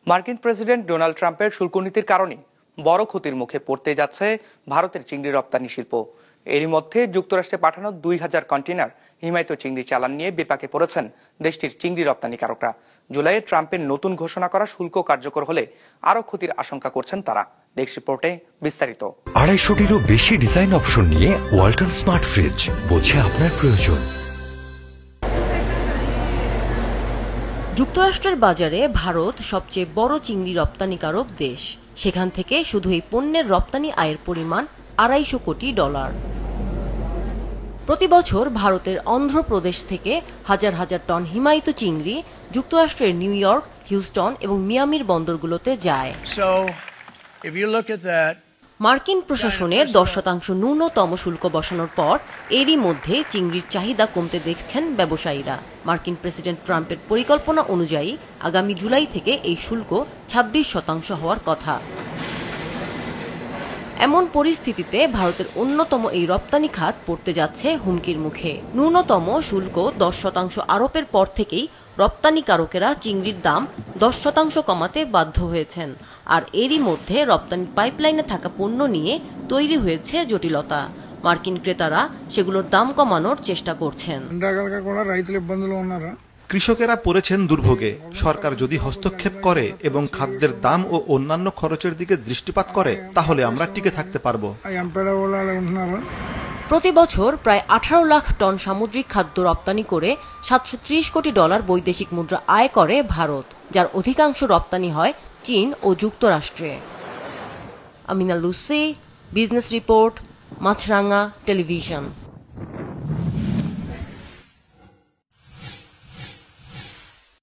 মার্কিন president Donald ট্রাম্পের শুল্ক নীতির কারণে বড় ক্ষতির মুখে পড়তে যাচ্ছে ভারতের চিংড়ি রপ্তানি শিল্প। এরই মধ্যে যুক্তরাষ্ট্রে পাঠানো 2000 কন্টেইনার হিমায়িত চিংড়ি চালান নিয়ে বিপাকে পড়েছেন দেশটির চিংড়ি রপ্তানিকারকরা। জুলাইয়ে ট্রাম্পের নতুন ঘোষণা করা শুল্ক কার্যকর হলে আরও ক্ষতির আশঙ্কা করছেন তারা। ডেস্ক রিপোর্টে বিস্তারিত। 250-টিরও বেশি ডিজাইন অপশন নিয়ে ওয়ালটন স্মার্ট ফ্রিজ, বোঝে আপনার প্রয়োজন। যুক্তরাষ্ট্রের বাজারে ভারত সবচেয়ে বড় চিংড়ি রপ্তানিকারক দেশ। সেখান থেকে শুধু এই পণ্যের রপ্তানি আয়ের পরিমাণ $250 কোটি। প্রতি বছর ভারতের অন্ধ্রপ্রদেশ থেকে হাজার হাজার টন হিমায়িত চিংড়ি যুক্তরাষ্ট্রের নিউ ইয়র্ক, হিউস্টন এবং মিয়ামির বন্দরগুলোতে যায়। মার্কিন প্রশাসনের 10% ন্যূনতম শুল্ক বসানোর পর এরই মধ্যে চিংড়ির চাহিদা কমতে দেখছেন ব্যবসায়ীরা। মার্কিন প্রেসিডেন্ট ট্রাম্পের পরিকল্পনা অনুযায়ী আগামী জুলাই থেকে এই শুল্ক 26% হওয়ার কথা। এমন পরিস্থিতিতে ভারতের অন্যতম এই রপ্তানি খাত পড়তে যাচ্ছে হুমকির মুখে। ন্যূনতম শুল্ক 10% আরোপের পর থেকেই রপ্তানিকারকেরা চিংড়ির দাম 10% কমাতে বাধ্য হয়েছেন। আর এরই মধ্যে রপ্তানি পাইপলাইনে থাকা পণ্য নিয়ে তৈরি হয়েছে জটিলতা। মার্কিন ক্রেতারা সেগুলোর দাম কমানোর চেষ্টা করছেন। কৃষকেরা পড়েছেন দুর্ভোগে। সরকার যদি হস্তক্ষেপ করে এবং খাদ্যের দাম ও অন্যান্য খরচের দিকে দৃষ্টিপাত করে তাহলে আমরা টিকে থাকতে পারবো। প্রতি বছর প্রায় 18 লাখ টন সামুদ্রিক খাদ্য রপ্তানি করে $730 কোটি বৈদেশিক মুদ্রা আয় করে ভারত, যার অধিকাংশ রপ্তানি হয় চীন ও যুক্তরাষ্ট্রে। আমিনা লুসি, বিজনেস রিপোর্ট, মাছরাঙা টেলিভিশন।